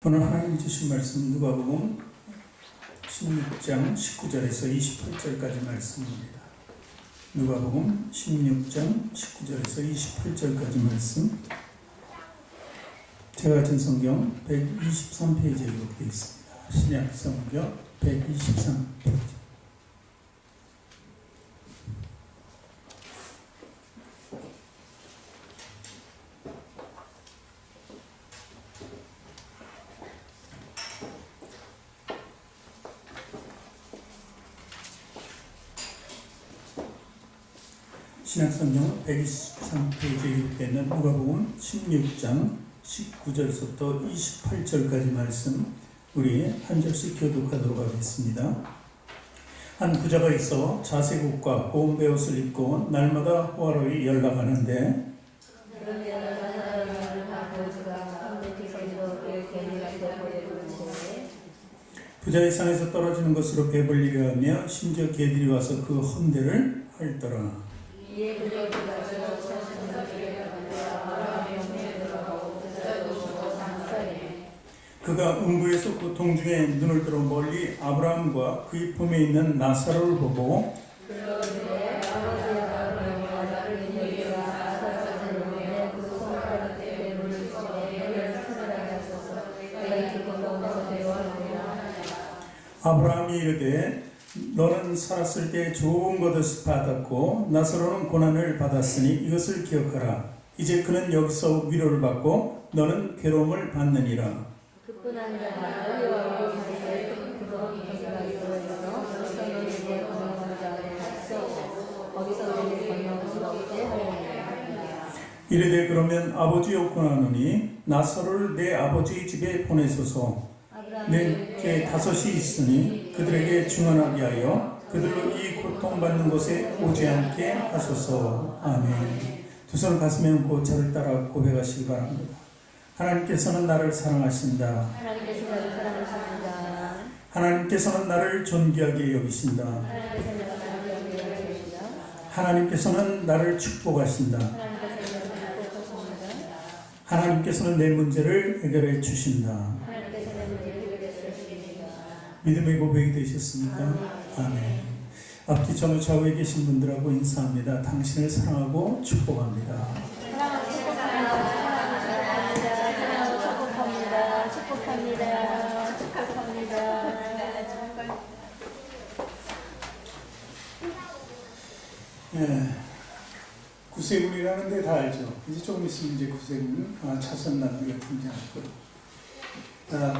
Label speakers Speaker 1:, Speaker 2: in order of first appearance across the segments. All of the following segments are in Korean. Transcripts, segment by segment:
Speaker 1: 오늘 하나님 주신 말씀 누가복음 16장 19절에서 28절까지 말씀입니다. 누가복음 16장 19절에서 28절까지 말씀. 제가 가진 성경 123페이지에 기록되어 있습니다. 신약 성경 123페이지. 신약성경 123페이지에 기록되어 있는 누가복음 16장 19절부터 28절까지 말씀 우리 한 절씩 교독하도록 하겠습니다. 한 부자가 있어 자색옷과 고운 베옷을 입고 날마다 호화로이 연락하는데 부자의 상에서 떨어지는 것으로 배불리려 하며 심지어 개들이 와서 그 헌대를 핥더라. 그가 음부에서 고통 중에 눈을 들어 멀리 아브라함과 그의 품에 있는 나사로를 보고 아브라함이 이르되 너는 살았을 때 좋은 것을 받았고 나사로는 고난을 받았으니 이것을 기억하라. 이제 그는 여기서 위로를 받고 너는 괴로움을 받느니라.
Speaker 2: 그뿐 아니라 너희와 우리 사이에 그런 관계가 있어서 너희에게 건너가는 자를 갔어. 거기서 우리를 건너갈 수 없게 하려니라.
Speaker 1: 이르되 그러면 아버지 없구나 하노니 나사로를 내 아버지의 집에 보내소서. 내게 다섯이 있으니 그들에게 증언하게 하여 그들로 이 고통받는 곳에 오지 않게 하소서. 아멘. 두 손을 가슴에 얹고 저를 따라 고백하시기 바랍니다. 하나님께서는 나를 사랑하신다.
Speaker 2: 하나님께서 나를 사랑하십니다.
Speaker 1: 하나님께서는 나를 존귀하게 여기신다. 하나님께서는 나를 축복하신다. 하나님께서는 내 문제를 해결해 주신다. 믿음의 고백이 되셨습니까? 아멘. 앞뒤 전후 좌우에 계신 분들하고 인사합니다. 당신을 사랑하고 축복합니다. 예, 구세군이라는 데 다 알죠. 이제 조금 있으면 이제 구세군 차선 나누기가 등장할 거예요.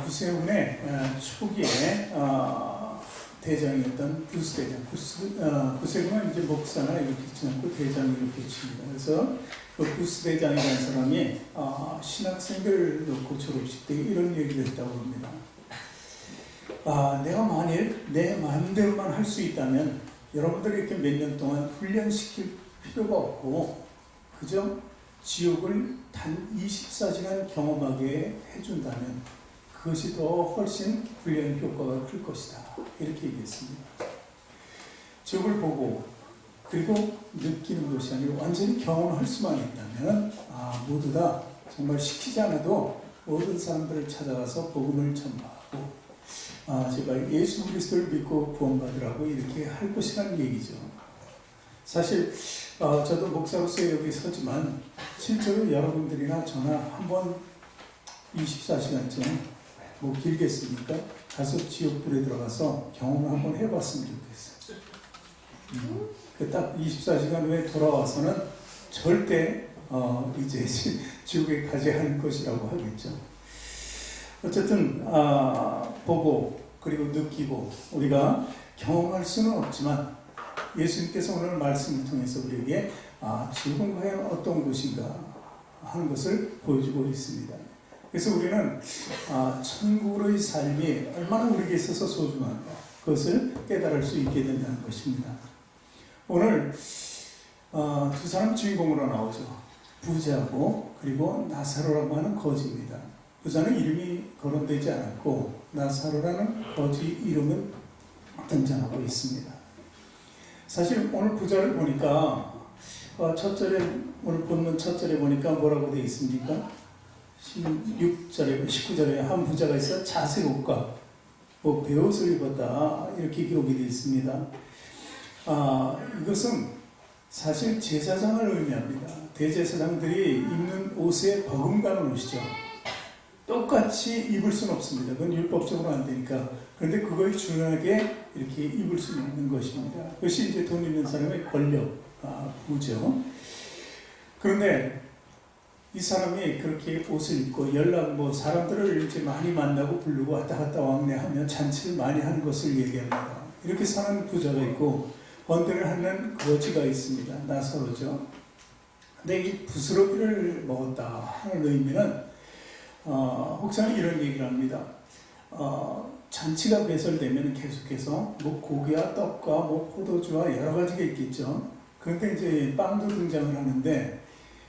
Speaker 1: 구세군의 초기에 대장이었던 구스 대장. 구세군은 이제 목사나 이렇게 치지 않고 대장을 이렇게 칩니다. 그래서 그 구스 대장이라는 사람이 신학생들 놓고 졸업식 때 이런 얘기를 했다고 합니다. 내가 만일 내 마음대로만 할 수 있다면 여러분들이 이렇게 몇 년 동안 훈련시킬 필요가 없고 그저 지옥을 단 24시간 경험하게 해준다면 그것이 더 훨씬 훈련 효과가 클 것이다. 이렇게 얘기했습니다. 지옥을 보고 그리고 느끼는 것이 아니고 완전히 경험할 수만 있다면 모두 다 정말 시키지 않아도 모든 사람들을 찾아가서 복음을 전파하고 제발 예수 그리스도를 믿고 구원받으라고 이렇게 할 것이라는 얘기죠. 사실 저도 목사로서 여기 서지만 실제로 여러분들이나 저나 한번 24시간쯤 뭐 길겠습니까? 가서 지옥불에 들어가서 경험을 한번 해봤으면 좋겠어요. 딱 24시간 후에 돌아와서는 절대 이제 지옥에 가지 않을 것이라고 하겠죠. 어쨌든 보고 그리고 느끼고 우리가 경험할 수는 없지만 예수님께서 오늘 말씀을 통해서 우리에게 지옥은 과연 어떤 곳인가 하는 것을 보여주고 있습니다. 그래서 우리는 천국의 삶이 얼마나 우리에게 있어서 소중한가 그것을 깨달을 수 있게 된다는 것입니다. 오늘 두 사람 주인공으로 나오죠. 부자고 그리고 나사로라고 하는 거지입니다. 부자는 이름이 거론되지 않았고 나사로라는 거지 이름은 등장하고 있습니다. 사실 오늘 부자를 보니까 첫 절에 오늘 본문 첫 절에 보니까 뭐라고 되어 있습니까? 16절에 19절에 한 부자가 있어 자색 옷과 뭐 베옷을 입었다 이렇게 기록이 되어 있습니다. 이것은 사실 제사장을 의미합니다. 대제사장들이 입는 옷에 버금가는 옷이죠. 똑같이 입을 수는 없습니다. 그건 율법적으로 안 되니까. 그런데 그걸 중요하게 이렇게 입을 수 있는 것입니다. 그것이 이제 돈 있는 사람의 권력, 부죠. 그런데 이 사람이 그렇게 옷을 입고 사람들을 이렇게 많이 만나고 부르고 왔다 갔다 왕래하며 잔치를 많이 하는 것을 얘기합니다. 이렇게 사는 부자가 있고 언들을 하는 거지가 있습니다. 나사로죠. 근데 이 부스러기를 먹었다 하는 의미는 혹자는 이런 얘기를 합니다. 잔치가 배설되면 계속해서 뭐 고기와 떡과 뭐 포도주와 여러 가지가 있겠죠. 그런데 이제 빵도 등장을 하는데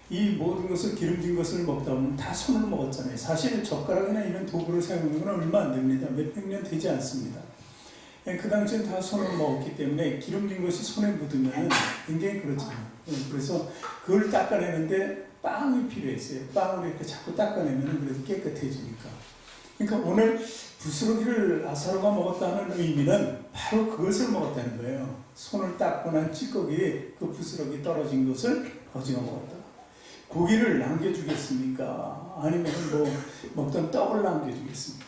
Speaker 1: 이 모든 것을 기름진 것을 먹다 보면 다 손으로 먹었잖아요. 사실 젓가락이나 이런 도구를 사용하는 건 얼마 안 됩니다. 몇백 년 되지 않습니다. 그 당시엔 다 손으로 먹었기 때문에 기름진 것이 손에 묻으면 굉장히 그렇잖아요. 그래서 그걸 닦아내는데 빵이 필요했어요. 빵으로 이렇게 자꾸 닦아내면 그래도 깨끗해지니까. 그러니까 오늘 부스러기를 나사로가 먹었다는 의미는 바로 그것을 먹었다는 거예요. 손을 닦고 난 찌꺼기에 그 부스러기 떨어진 것을 거지가 먹었다. 고기를 남겨주겠습니까? 아니면 뭐 먹던 떡을 남겨주겠습니까?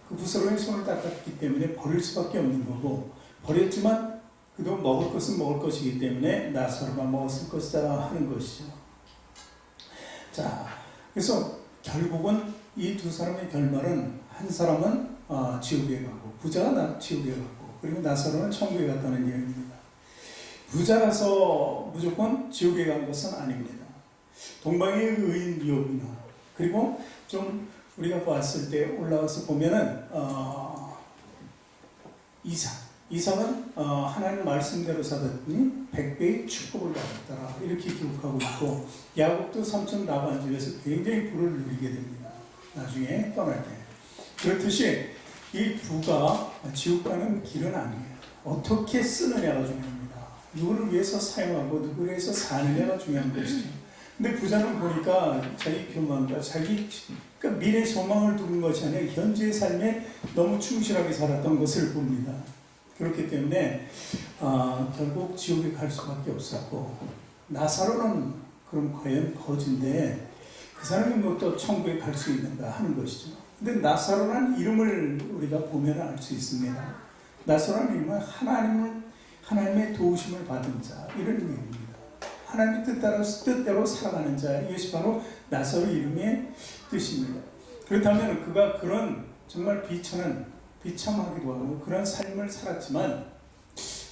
Speaker 1: 그 부스러기 손을 닦았기 때문에 버릴 수밖에 없는 거고, 버렸지만 그도 먹을 것은 먹을 것이기 때문에 나사로가 먹었을 것이다 하는 것이죠. 자, 그래서 결국은 이 두 사람의 결말은 한 사람은 지옥에 가고 부자가 지옥에 가고 그리고 나사로는 천국에 갔다는 이야기입니다. 부자라서 무조건 지옥에 간 것은 아닙니다. 동방의 의인 욥이나 그리고 좀 우리가 봤을 때 올라가서 보면은 이삭은 하나님 말씀대로 살았더니 100배의 축복을 받았더라 이렇게 기록하고 있고, 야곱도 삼촌 라반 집에서 굉장히 부를 누리게 됩니다. 나중에 떠날 때. 그렇듯이 이 부가 지옥 가는 길은 아니에요. 어떻게 쓰느냐가 중요합니다. 누구를 위해서 사용하고 누구를 위해서 사느냐가 중요한 것이죠. 근데 부자는 보니까 자기 교만과 그러니까 미래 소망을 두는 것이 아니라 현재의 삶에 너무 충실하게 살았던 것을 봅니다. 그렇기 때문에 결국 지옥에 갈 수밖에 없었고, 나사로는 그럼 과연 거지인데 그 사람이 뭐 또 천국에 갈 수 있는가 하는 것이죠. 근데 나사로라는 이름을 우리가 보면 알 수 있습니다. 나사로라는 이름은 하나님의 도우심을 받은 자 이런 의미입니다. 하나님의 뜻대로 살아가는 자, 이것이 바로 나사로 이름의 뜻입니다. 그렇다면 그가 그런 정말 비참하기도 하고 그런 삶을 살았지만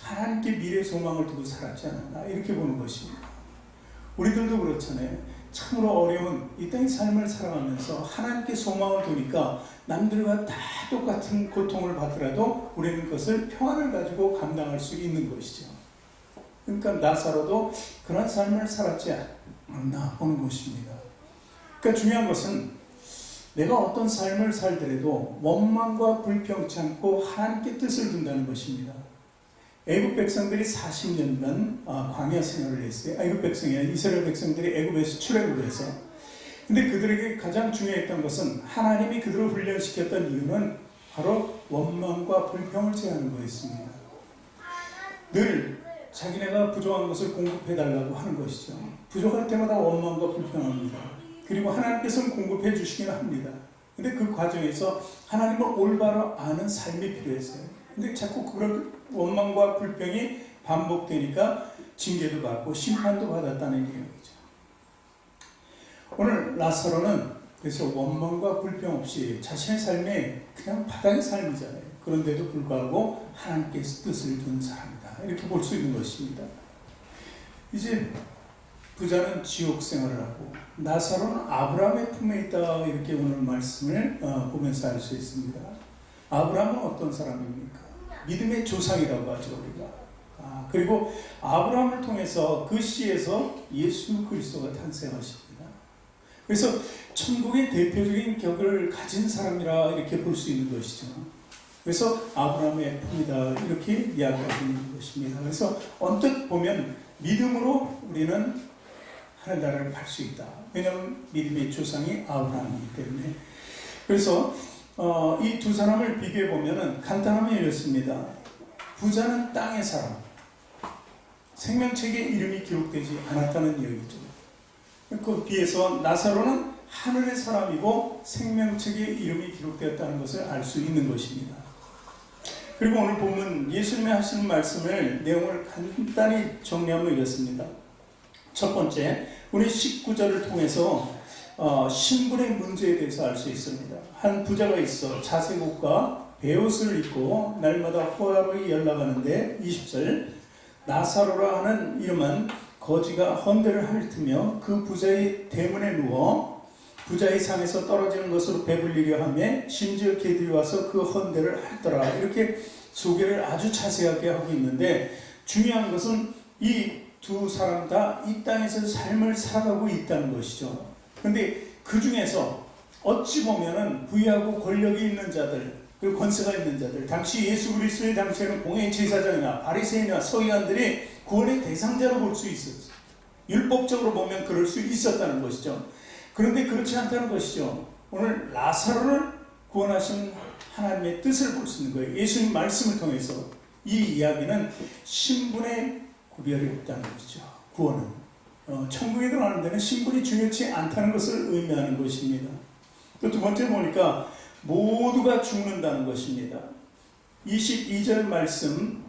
Speaker 1: 하나님께 미래 소망을 두고 살았지 않았나 이렇게 보는 것입니다. 우리들도 그렇잖아요. 참으로 어려운 이 땅의 삶을 살아가면서 하나님께 소망을 두니까 남들과 다 똑같은 고통을 받더라도 우리는 그것을 평안을 가지고 감당할 수 있는 것이죠. 그러니까 나사로도 그런 삶을 살았지 않나 보는 것입니다. 그러니까 중요한 것은 내가 어떤 삶을 살더라도 원망과 불평치 않고 하나님께 뜻을 둔다는 것입니다. 애굽 백성들이 40년간 광야 생활을 했어요. 애굽 백성이 아니라 이스라엘 백성들이 애굽에서 출애굽을 해서. 근데 그들에게 가장 중요했던 것은 하나님이 그들을 훈련시켰던 이유는 바로 원망과 불평을 제하는 거였습니다. 늘 자기네가 부족한 것을 공급해달라고 하는 것이죠. 부족할 때마다 원망과 불평합니다. 그리고 하나님께서는 공급해 주시긴 합니다. 근데 그 과정에서 하나님을 올바로 아는 삶이 필요했어요. 근데 자꾸 그런 원망과 불평이 반복되니까 징계도 받고 심판도 받았다는 얘기죠. 오늘 나사로는 그래서 원망과 불평 없이 자신의 삶에 그냥 바닥의 삶이잖아요. 그런데도 불구하고 하나님께서 뜻을 둔 사람이다. 이렇게 볼 수 있는 것입니다. 이제 부자는 지옥 생활을 하고 나사로는 아브라함의 품에 있다. 이렇게 오늘 말씀을 보면서 알 수 있습니다. 아브라함은 어떤 사람입니까? 믿음의 조상이라고 하죠, 우리가. 그리고 아브라함을 통해서 그 씨에서 예수 그리스도가 탄생하십니다. 그래서 천국의 대표적인 격을 가진 사람이라 이렇게 볼 수 있는 것이죠. 그래서 아브라함의 품이다 이렇게 이야기하고 있는 것입니다. 그래서 언뜻 보면 믿음으로 우리는 하늘나라를 갈 수 있다. 왜냐하면 믿음의 조상이 아브라함이기 때문에. 그래서 이 두 사람을 비교해 보면은 간단하면 이렇습니다. 부자는 땅의 사람, 생명책에 이름이 기록되지 않았다는 이야기죠. 그 비해서 나사로는 하늘의 사람이고 생명책에 이름이 기록되었다는 것을 알 수 있는 것입니다. 그리고 오늘 보면 예수님이 하시는 말씀을 내용을 간단히 정리하면 이렇습니다. 첫 번째, 우리 19절을 통해서 신분의 문제에 대해서 알 수 있습니다. 한 부자가 있어 자색 옷과 베옷을 입고 날마다 호화로이 연락하는데 20절, 나사로라 하는 이름은 거지가 헌대를 핥으며 그 부자의 대문에 누워 부자의 상에서 떨어지는 것으로 배불리려 하며 심지어 개들이 와서 그 헌대를 핥더라. 이렇게 소개를 아주 자세하게 하고 있는데, 중요한 것은 이 두 사람 다 이 땅에서 삶을 살아가고 있다는 것이죠. 그런데 그 중에서 어찌 보면은 부유하고 권력이 있는 자들, 그리고 권세가 있는 자들, 당시 예수 그리스도의 당시에는 공회 제사장이나 바리새인이나 서기관들이 구원의 대상자로 볼 수 있었어요. 율법적으로 보면 그럴 수 있었다는 것이죠. 그런데 그렇지 않다는 것이죠. 오늘 나사로를 구원하신 하나님의 뜻을 볼 수 있는 거예요. 예수님 말씀을 통해서 이 이야기는 신분의 구별이 없다는 것이죠. 구원은 천국에 들어가는 데는 신분이 중요치 않다는 것을 의미하는 것입니다. 또 두 번째 보니까 모두가 죽는다는 것입니다. 22절 말씀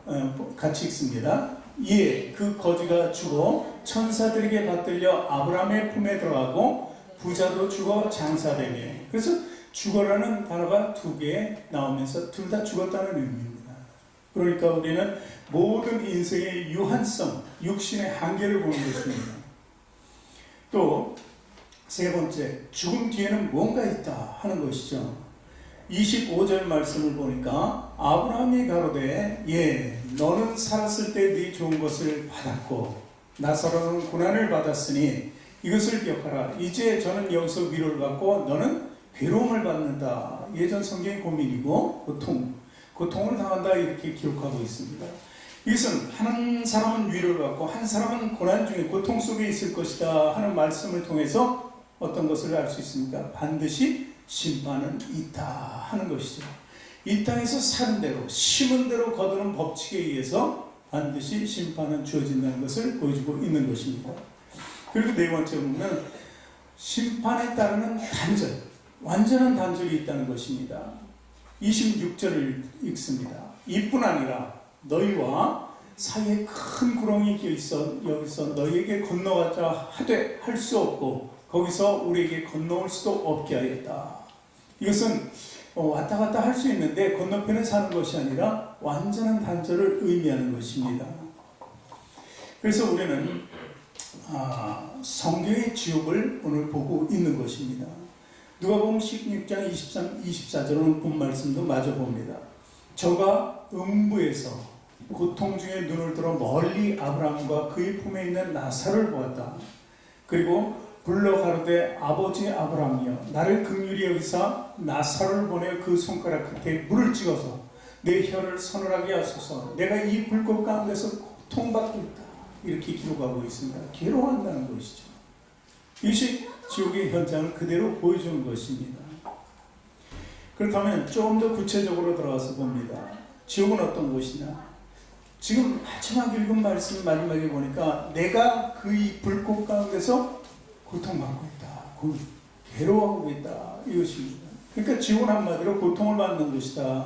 Speaker 1: 같이 읽습니다. 이에 그 거지가 죽어 천사들에게 받들려 아브라함의 품에 들어가고 부자도 죽어 장사되며, 그래서 죽어라는 단어가 두 개 나오면서 둘 다 죽었다는 의미입니다. 그러니까 우리는 모든 인생의 유한성, 육신의 한계를 보는 것입니다. 또 세 번째, 죽음 뒤에는 뭔가 있다 하는 것이죠. 25절 말씀을 보니까 아브라함이 가로되 너는 살았을 때 네 좋은 것을 받았고 나사로는 고난을 받았으니 이것을 기억하라. 이제 저는 여기서 위로를 받고 너는 괴로움을 받는다. 예전 성경의 고민이고 고통을 당한다, 이렇게 기록하고 있습니다. 이것은 한 사람은 위로를 받고 한 사람은 고난 중에 고통 속에 있을 것이다 하는 말씀을 통해서 어떤 것을 알 수 있습니까? 반드시 심판은 있다 하는 것이죠. 이 땅에서 사는 대로 심은 대로 거두는 법칙에 의해서 반드시 심판은 주어진다는 것을 보여주고 있는 것입니다. 그리고 네 번째 보면 심판에 따르는 단절, 완전한 단절이 있다는 것입니다. 26절을 읽습니다. 이뿐 아니라 너희와 사이에 큰 구렁이 끼어있어 여기서 너희에게 건너가자 하되 할 수 없고 거기서 우리에게 건너올 수도 없게 하였다. 이것은 왔다 갔다 할 수 있는데 건너편에 사는 것이 아니라 완전한 단절을 의미하는 것입니다. 그래서 우리는 성경의 지옥을 오늘 보고 있는 것입니다. 누가복음 16장 23, 24절은 본 말씀도 마저 봅니다. 저가 음부에서 고통 중에 눈을 들어 멀리 아브라함과 그의 품에 있는 나사로를 보았다. 그리고 불러 가로되 아버지 아브라함이여 나를 긍휼히 여기사 나사로를 보내 그 손가락 끝에 물을 찍어서 내 혀를 서늘하게 하소서. 내가 이 불꽃 가운데서 고통받고 있다. 이렇게 기록하고 있습니다. 괴로워한다는 것이죠. 이것이 지옥의 현장을 그대로 보여주는 것입니다. 그렇다면 조금 더 구체적으로 들어가서 봅니다. 지옥은 어떤 곳이냐? 지금 마지막 읽은 말씀 마지막에 보니까 내가 그 불꽃 가운데서 고통받고 있다. 괴로워하고 있다. 이것입니다. 그러니까 지옥은 한마디로 고통을 받는 것이다.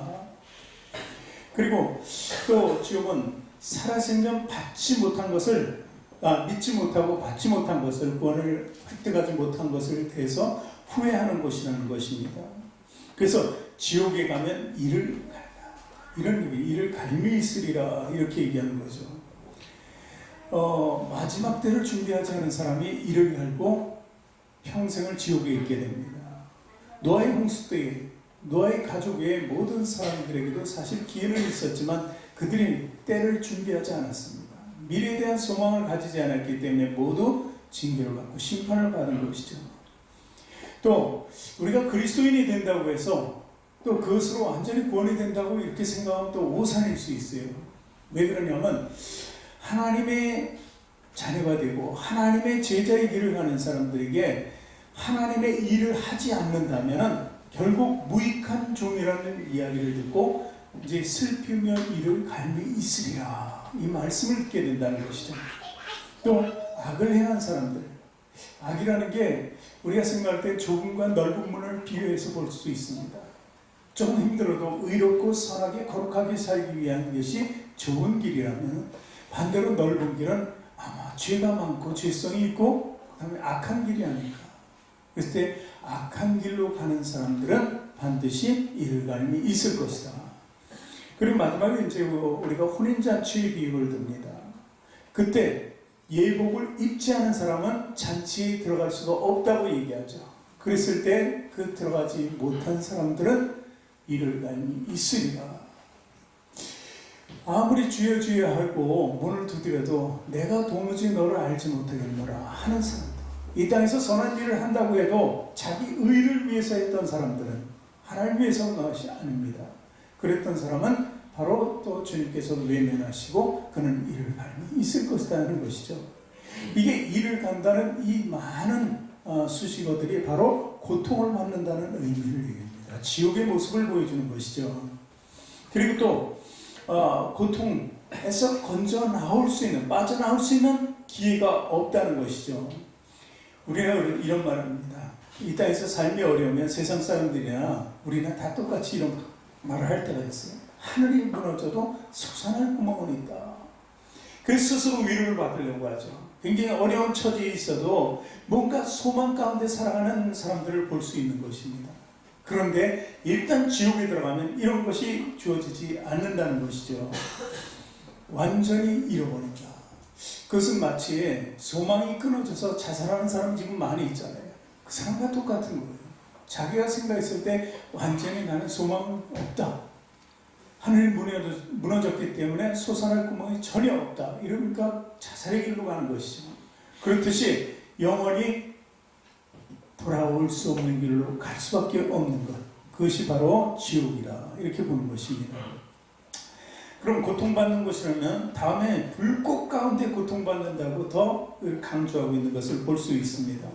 Speaker 1: 그리고 또 지옥은 살아생전 받지 못한 것을 믿지 못하고 받지 못한 것을, 구원을 획득하지 못한 것을 대해서 후회하는 것이라는 것입니다. 그래서 지옥에 가면 이를 갈미 있으리라 이렇게 얘기하는 거죠. 마지막 때를 준비하지 않은 사람이 이를 갈고 평생을 지옥에 있게 됩니다. 노아의 홍수 때에 노아의 가족 외의 모든 사람들에게도 사실 기회는 있었지만 그들이 때를 준비하지 않았습니다. 미래에 대한 소망을 가지지 않았기 때문에 모두 징계를 받고 심판을 받은 것이죠. 또 우리가 그리스도인이 된다고 해서 또 그것으로 완전히 구원이 된다고 이렇게 생각하면 또 오산일 수 있어요. 왜 그러냐면 하나님의 자녀가 되고 하나님의 제자의 길을 가는 사람들에게 하나님의 일을 하지 않는다면 결국 무익한 종이라는 이야기를 듣고 이제 슬피며 이를 갈미 있으리라, 이 말씀을 듣게 된다는 것이죠. 또 악을 행한 사람들, 악이라는 게 우리가 생각할 때 좁음과 넓은 문을 비유해서 볼 수 있습니다. 좀 힘들어도 의롭고 선하게 거룩하게 살기 위한 것이 좋은 길이라면, 반대로 넓은 길은 아마 죄가 많고 죄성이 있고 그 다음에 악한 길이 아닐까. 그랬을 때 악한 길로 가는 사람들은 반드시 이를 갈미 있을 것이다. 그리고 마지막에 이제 우리가 혼인잔치의 비유를 듭니다. 그때 예복을 입지 않은 사람은 잔치에 들어갈 수가 없다고 얘기하죠. 그랬을 때 그 들어가지 못한 사람들은 이를 갈미 있으리라. 아무리 주여 주여 하고 문을 두드려도 내가 도무지 너를 알지 못하겠노라 하는 사람들, 이 땅에서 선한 일을 한다고 해도 자기 의를 위해서 했던 사람들은 하나님 위해서는 것이 아닙니다. 그랬던 사람은 바로 또 주님께서 외면하시고 그는 이를 갈미 있을 것이다 하는 것이죠. 이게 이를 간다는 이 많은 수식어들이 바로 고통을 받는다는 의미를 얘기합니다. 지옥의 모습을 보여주는 것이죠. 그리고 또 고통에서 건져 나올 수 있는, 빠져나올 수 있는 기회가 없다는 것이죠. 우리가 이런 말을 합니다. 이 땅에서 삶이 어려우면 세상 사람들이나 우리나 다 똑같이 이런 말을 할 때가 있어요. 하늘이 무너져도 솟아날 구멍은 있다. 그래서 스스로 위로를 받으려고 하죠. 굉장히 어려운 처지에 있어도 뭔가 소망 가운데 살아가는 사람들을 볼 수 있는 것입니다. 그런데 일단 지옥에 들어가면 이런 것이 주어지지 않는다는 것이죠. 완전히 잃어버린다. 그것은 마치 소망이 끊어져서 자살하는 사람 지금 많이 있잖아요. 그 사람과 똑같은 거예요. 자기가 생각했을 때 완전히 나는 소망은 없다. 하늘이 무너졌기 때문에 솟아날 구멍이 전혀 없다. 이러니까 자살의 길로 가는 것이죠. 그렇듯이 영원히 돌아올 수 없는 길로 갈 수밖에 없는 것, 그것이 바로 지옥이라 이렇게 보는 것입니다. 그럼 고통받는 것이라면 다음에 불꽃 가운데 고통받는다고 더 강조하고 있는 것을 볼 수 있습니다.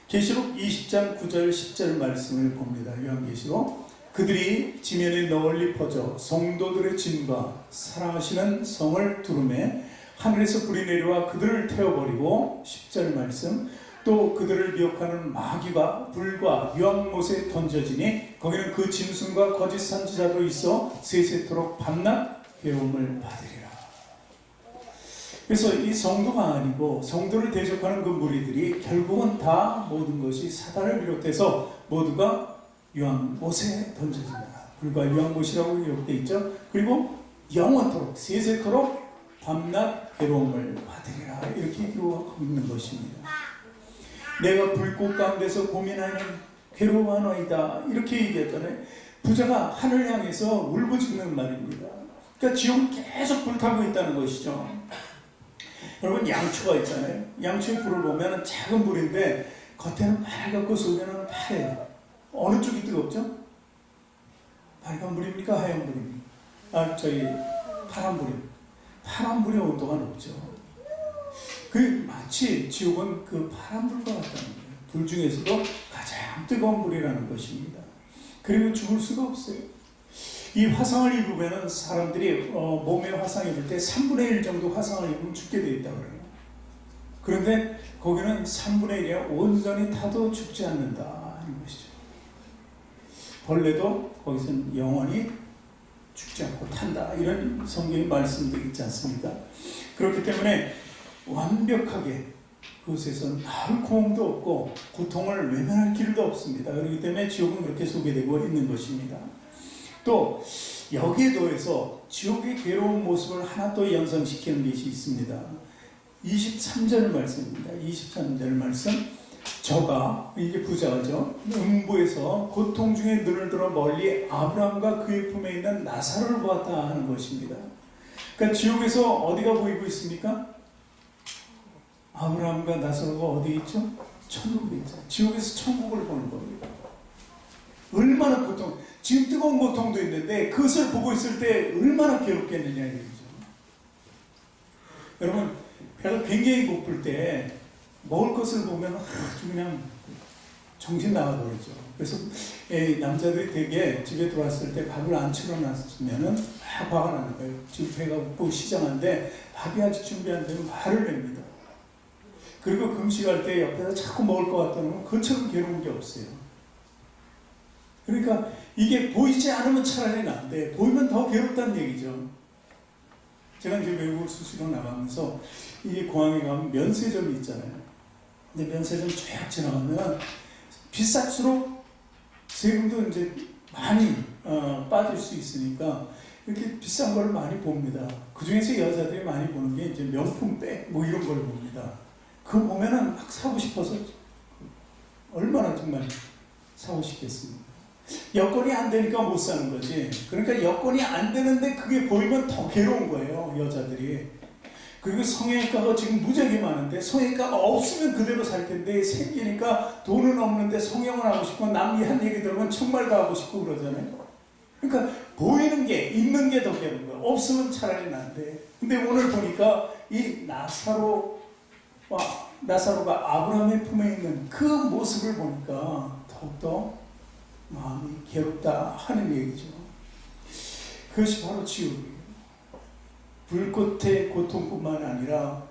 Speaker 1: 계시록 20장 9절 10절 말씀을 봅니다. 요한계시록. 그들이 지면에 널리 퍼져 성도들의 짐과 사랑하시는 성을 두르매 하늘에서 불이 내려와 그들을 태워버리고, 10절 말씀, 또 그들을 미혹하는 마귀가 불과 유황못에 던져지니 거기는 그 짐승과 거짓 선지자도 있어 세세토록 밤낮 괴로움을 받으리라. 그래서 이 성도가 아니고 성도를 대적하는 그 무리들이 결국은 다 모든 것이 사단을 비롯해서 모두가 유황못에 던져집니다. 불과 유황못이라고 기록되어 있죠. 그리고 영원토록 세세토록 밤낮 괴로움을 받으리라 이렇게 기록하고 있는 것입니다. 내가 불꽃 가운데서 고민하는 괴로워하노이다 이렇게 얘기했잖아요. 부자가 하늘 향해서 울부짖는 말입니다. 그러니까 지옥은 계속 불타고 있다는 것이죠. 여러분, 양초가 있잖아요. 양초의 불을 보면 작은 불인데 겉에는 빨갛고 속에는 파래요. 어느 쪽이 뜨겁죠? 빨간 불입니까? 하얀 불입니까? 파란 불입니다. 파란 불의 온도가 높죠. 그 마치 지옥은 그 파란 불과 같다는 거예요. 불 중에서도 가장 뜨거운 불이라는 것입니다. 그리고 죽을 수가 없어요. 이 화상을 입으면 사람들이 몸에 화상 입을 때 3분의 1 정도 화상을 입으면 죽게 되어 있다고 그래요. 그런데 거기는 3분의 1이야 온전히 타도 죽지 않는다 하는 것이죠. 벌레도 거기서는 영원히 죽지 않고 탄다, 이런 성경의 말씀도 있지 않습니까? 그렇기 때문에 완벽하게 그곳에서는 나올 구멍도 없고 고통을 외면할 길도 없습니다. 그렇기 때문에 지옥은 그렇게 소개되고 있는 것입니다. 또 여기에 더해서 지옥의 괴로운 모습을 하나 또 연상시키는 것이 있습니다. 23절 말씀입니다. 23절 말씀. 저가, 이게 부자죠, 음부에서 고통 중에 눈을 들어 멀리 아브라함과 그의 품에 있는 나사로를 보았다 하는 것입니다. 그러니까 지옥에서 어디가 보이고 있습니까? 아브라함과 나사로가 어디 있죠? 천국에 있죠. 지옥에서 천국을 보는 겁니다. 얼마나 고통, 지금 뜨거운 고통도 있는데 그것을 보고 있을 때 얼마나 괴롭겠느냐 이거죠. 여러분, 배가 굉장히 고플 때 먹을 것을 보면 아주 그냥 정신 나가버리죠. 그래서 남자들이 되게 집에 들어왔을 때 밥을 안 차려놨으면은 막 화가 나는 거예요. 지금 배가 고프고 시장한데 밥이 아직 준비 안 되면 화를 냅니다. 그리고 금식할 때 옆에서 자꾸 먹을 것 같다 놓으면 그처럼 괴로운 게 없어요. 그러니까 이게 보이지 않으면 차라리 나은데 보이면 더 괴롭다는 얘기죠. 제가 이제 외국을 수시로 나가면서 이 공항에 가면 면세점이 있잖아요. 근데 면세점 쫙 지나가면 비쌀수록 세금도 이제 많이 빠질 수 있으니까 이렇게 비싼 걸 많이 봅니다. 그 중에서 여자들이 많이 보는 게 이제 명품백 뭐 이런 걸 봅니다. 그거 보면은 막 사고 싶어서 얼마나 정말 사고 싶겠습니까? 여건이 안 되니까 못 사는 거지. 그러니까 여건이 안 되는데 그게 보이면 더 괴로운 거예요, 여자들이. 그리고 성형외과가 지금 무지하게 많은데 성형외과가 없으면 그대로 살 텐데 생기니까 돈은 없는데 성형을 하고 싶고 남이 한 얘기 들으면 정말 다 하고 싶고 그러잖아요. 그러니까 보이는 게 있는 게 더 괴로운 거예요. 없으면 차라리 난데. 근데 오늘 보니까 이 나사로가 아브라함의 품에 있는 그 모습을 보니까 더욱더 마음이 괴롭다 하는 얘기죠. 그것이 바로 지옥이에요. 불꽃의 고통뿐만 아니라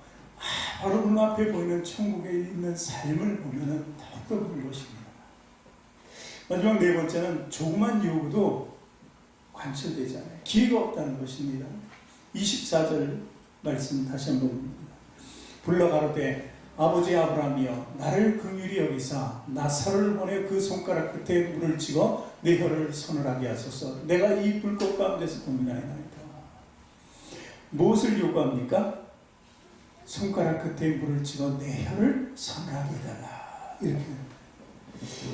Speaker 1: 바로 눈앞에 보이는 천국에 있는 삶을 보면 더욱더 그런 것입니다. 마지막 네 번째는 조그만 요구도 관철되잖아요. 기회가 없다는 것입니다. 24절 말씀 다시 한번 봅니다. 불러 가로되 아버지 아브라함이여 나를 긍휼히 여기사 나사로를 보내 그 손가락 끝에 물을 찍어 내 혀를 서늘하게 하소서. 내가 이 불꽃 가운데서 고민하였나이다. 무엇을 요구합니까? 손가락 끝에 물을 찍어 내 혀를 서늘하게 해달라. 이렇게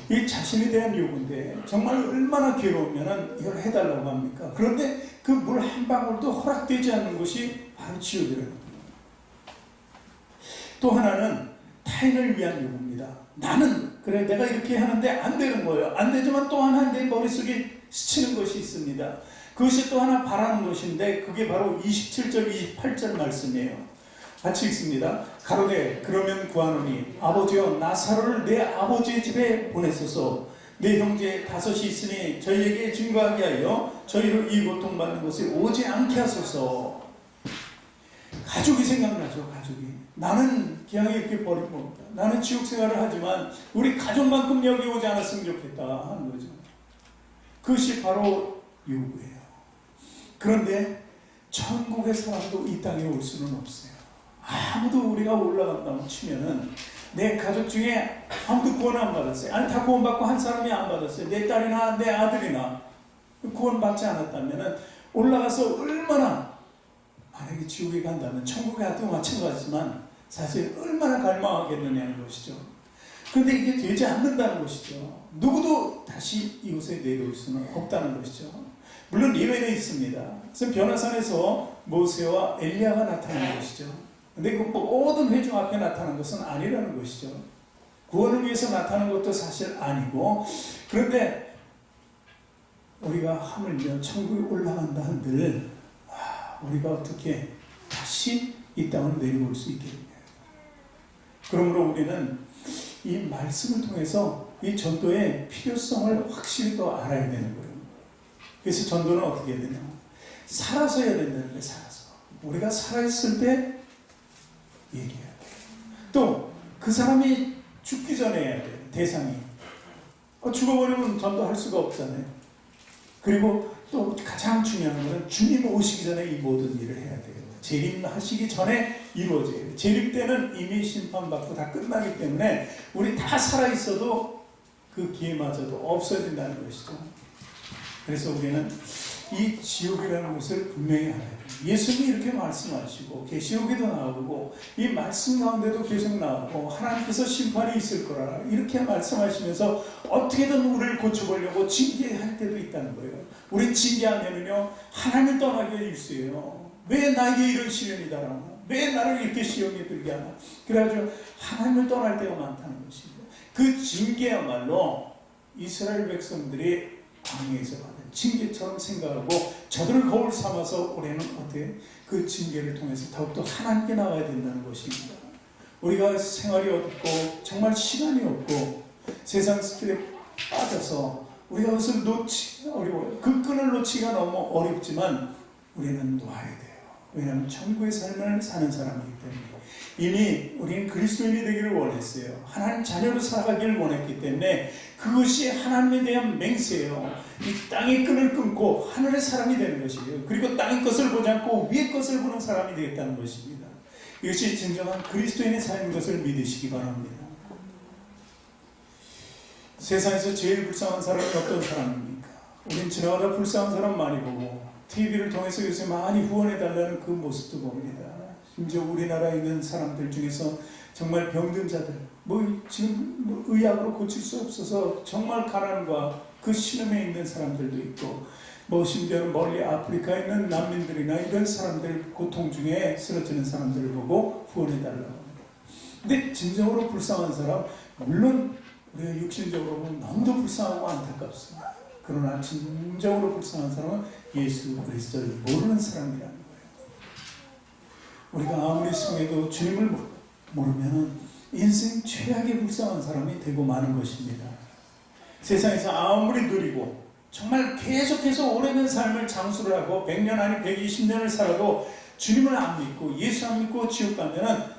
Speaker 1: 이 자신에 대한 요구인데 정말 얼마나 괴로우면 이걸 해달라고 합니까? 그런데 그 물 한 방울도 허락되지 않는 것이 바로 지옥이라는 겁니다. 또 하나는 타인을 위한 요구입니다. 나는 그래 내가 이렇게 하는데 안 되는 거예요. 안 되지만 또 하나 내 머릿속에 스치는 것이 있습니다. 그것이 또 하나 바라는 것인데 그게 바로 27절 28절 말씀이에요. 같이 읽습니다. 가로되 그러면 구하노니 아버지여 나사로를 내 아버지의 집에 보내소서. 내 형제 5이 있으니 저희에게 증거하게 하여 저희를 이 고통받는 곳에 오지 않게 하소서. 가족이 생각나죠. 가족이. 나는 그냥 이렇게 버릴 겁니다. 나는 지옥 생활을 하지만 우리 가족만큼 여기 오지 않았으면 좋겠다 하는 거죠. 그것이 바로 요구예요. 그런데 천국의 사람도 이 땅에 올 수는 없어요. 아무도 우리가 올라간다고 치면은 내 가족 중에 아무도 구원 안 받았어요. 아니 다 구원받고 한 사람이 안 받았어요. 내 딸이나 내 아들이나 구원받지 않았다면은 올라가서 얼마나 만약에 지옥에 간다면 천국에 가도 마찬가지지만 사실 얼마나 갈망하겠느냐는 것이죠. 그런데 이게 되지 않는다는 것이죠. 누구도 다시 이곳에 내려올 수는 없다는 것이죠. 물론 예외는 있습니다. 그래서 변화산에서 모세와 엘리야가 나타난 것이죠. 그런데 그 모든 회중 앞에 나타난 것은 아니라는 것이죠. 구원을 위해서 나타난 것도 사실 아니고, 그런데 우리가 하물며 천국에 올라간다 한들 우리가 어떻게 다시 이 땅을 내려올 수 있겠느냐. 그러므로 우리는 이 말씀을 통해서 이 전도의 필요성을 확실히 더 알아야 되는 거예요. 그래서 전도는 어떻게 해야 되냐? 살아서 해야 된다는 거예요. 살아서. 우리가 살아있을 때 얘기해야 돼요. 또 그 사람이 죽기 전에 해야 돼요. 대상이. 죽어버리면 전도할 수가 없잖아요. 그리고 또 가장 중요한 것은 주님 오시기 전에 이 모든 일을 해야 돼요. 재림하시기 전에 이루어져요. 재림 때는 이미 심판받고 다 끝나기 때문에 우리 다 살아있어도 그 기회마저도 없어야 된다는 것이죠. 그래서 우리는 이 지옥이라는 것을 분명히 알아야 돼요. 예수님이 이렇게 말씀하시고 계시록에도 나오고 이 말씀 가운데도 계속 나오고 하나님께서 심판이 있을 거라 이렇게 말씀하시면서 어떻게든 우리를 고쳐보려고 징계할 때도 있다는 거예요. 우리 징계하면은요 하나님을 떠나게 일수예요. 왜 나에게 이런 시련이 달아나? 왜 나를 이렇게 시험에 들게 하나? 그래가지고 하나님을 떠날 때가 많다는 것입니다. 그 징계야말로 이스라엘 백성들이 광야에서 받은 징계처럼 생각하고 저들을 거울 삼아서 올해는 어때? 그 징계를 통해서 더욱더 하나님께 나가야 된다는 것입니다. 우리가 생활이 없고 정말 시간이 없고 세상 스킬에 빠져서 우리가 그것을 놓치 어려워요. 그 끈을 놓치기가 너무 어렵지만 우리는 놓아야 돼요. 왜냐하면 천국의 삶을 사는 사람이기 때문에 이미 우리는 그리스도인이 되기를 원했어요. 하나님 자녀로 살아가기를 원했기 때문에 그것이 하나님에 대한 맹세예요. 이 땅의 끈을 끊고 하늘의 사람이 되는 것이에요. 그리고 땅의 것을 보지 않고 위의 것을 보는 사람이 되겠다는 것입니다. 이것이 진정한 그리스도인의 삶인 것을 믿으시기 바랍니다. 세상에서 제일 불쌍한 사람이 어떤 사람입니까? 우린 지나가다 불쌍한 사람 많이 보고 TV를 통해서 요새 많이 후원해달라는 그 모습도 봅니다. 심지어 우리나라에 있는 사람들 중에서 정말 병든 자들, 지금 의학으로 고칠 수 없어서 정말 가난과 그 신음에 있는 사람들도 있고, 심지어는 멀리 아프리카에 있는 난민들이나 이런 사람들 고통 중에 쓰러지는 사람들을 보고 후원해달라고 합니다. 근데 진정으로 불쌍한 사람, 물론 우리가 육신적으로 보면 너무도 불쌍하고 안타깝습니다. 그러나 진정으로 불쌍한 사람은 예수 그리스도를 모르는 사람이라는 거예요. 우리가 아무리 성해도 주님을 모르면 인생 최악의 불쌍한 사람이 되고 마는 것입니다. 세상에서 아무리 누리고 정말 계속해서 오래된 삶을 장수를 하고 100년 아니 120년을 살아도 주님을 안 믿고 예수 안 믿고 지옥 가면은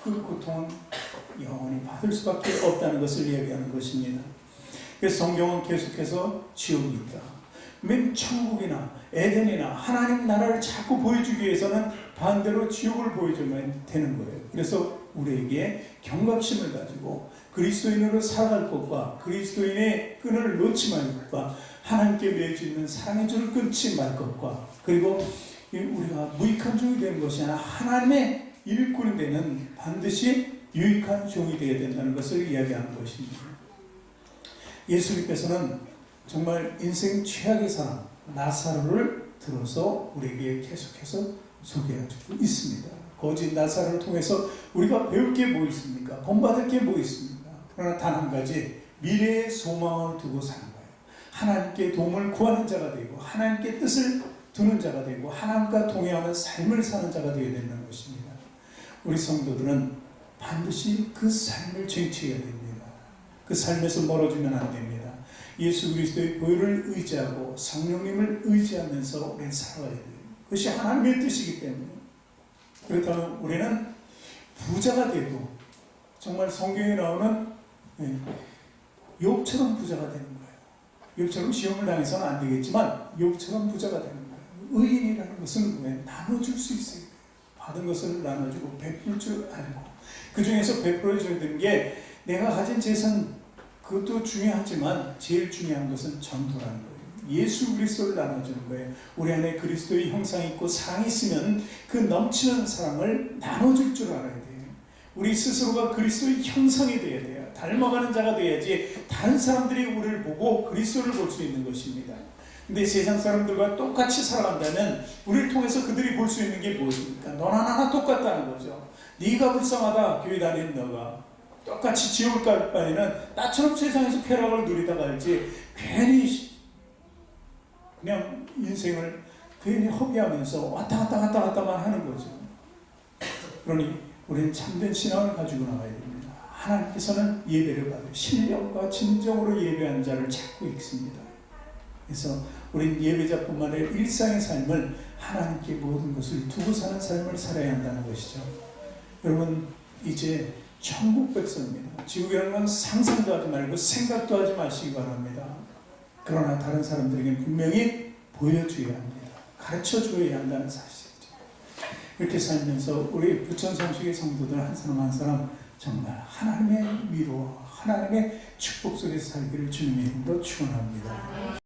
Speaker 1: 그 고통은 영원히 받을 수밖에 없다는 것을 이야기하는 것입니다. 그래서 성경은 계속해서 지옥이 있다, 맨 천국이나 에덴이나 하나님 나라를 자꾸 보여주기 위해서는 반대로 지옥을 보여주면 되는 거예요. 그래서 우리에게 경각심을 가지고 그리스도인으로 살아갈 것과 그리스도인의 끈을 놓지 말 것과 하나님께 맺어 있는 사랑의 줄을 끊지 말 것과, 그리고 우리가 무익한 종이 되는 것이 아니라 하나님의 일꾼이 되는 반드시 유익한 종이 되어야 된다는 것을 이야기하는 것입니다. 예수님께서는 정말 인생 최악의 사람 나사로를 들어서 우리에게 계속해서 소개해주고 있습니다. 거짓 나사로를 통해서 우리가 배울 게 뭐 있습니까? 본받을 게 뭐 있습니까? 그러나 단 한 가지, 미래의 소망을 두고 사는 거예요. 하나님께 도움을 구하는 자가 되고 하나님께 뜻을 두는 자가 되고 하나님과 동행하는 삶을 사는 자가 되어야 된다는 것입니다. 우리 성도들은 반드시 그 삶을 쟁취해야 됩니다. 그 삶에서 멀어지면 안 됩니다. 예수 그리스도의 보혈을 의지하고 성령님을 의지하면서 우리는 살아가야 돼요. 그것이 하나님의 뜻이기 때문에. 그렇다면 우리는 부자가 되고 정말 성경에 나오는 욥처럼 부자가 되는 거예요. 욥처럼 시험을 당해서는 안 되겠지만 욥처럼 부자가 되는 거예요. 의인이라는 것은 왜 나눠줄 수 있어요. 받은 것을 나눠주고 베풀 줄 알고, 그 중에서 베풀어줘야 되는 게 내가 가진 재산, 그것도 중요하지만 제일 중요한 것은 전도라는 거예요. 예수 그리스도를 나눠주는 거예요. 우리 안에 그리스도의 형상이 있고 사랑이 있으면 그 넘치는 사랑을 나눠줄 줄 알아야 돼요. 우리 스스로가 그리스도의 형상이 되어야 돼요. 닮아가는 자가 돼야지 다른 사람들이 우리를 보고 그리스도를 볼 수 있는 것입니다. 근데 세상 사람들과 똑같이 살아간다면 우리를 통해서 그들이 볼 수 있는 게 무엇입니까? 너나 나나 똑같다는 거죠. 네가 불쌍하다, 교회 다니는 너가. 똑같이 지옥을 갈 바에는 나처럼 세상에서 쾌락을 누리다 갈지 괜히 그냥 인생을 괜히 허비하면서 왔다 갔다만 하는 거죠. 그러니 우리는 참된 신앙을 가지고 나가야 됩니다. 하나님께서는 예배를 받아요. 신령과 진정으로 예배하는 자를 찾고 있습니다. 그래서 우리는 예배자뿐만 아니라 일상의 삶을 하나님께 모든 것을 두고 사는 삶을 살아야 한다는 것이죠. 여러분, 이제 천국 백성입니다. 지옥이라는 건 상상도 하지 말고 생각도 하지 마시기 바랍니다. 그러나 다른 사람들에게 분명히 보여줘야 합니다. 가르쳐줘야 한다는 사실이죠. 이렇게 살면서 우리 부천 성식의 성도들 한 사람 한 사람 정말 하나님의 위로, 하나님의 축복 속에서 살기를 주님의 이름으로 축원합니다.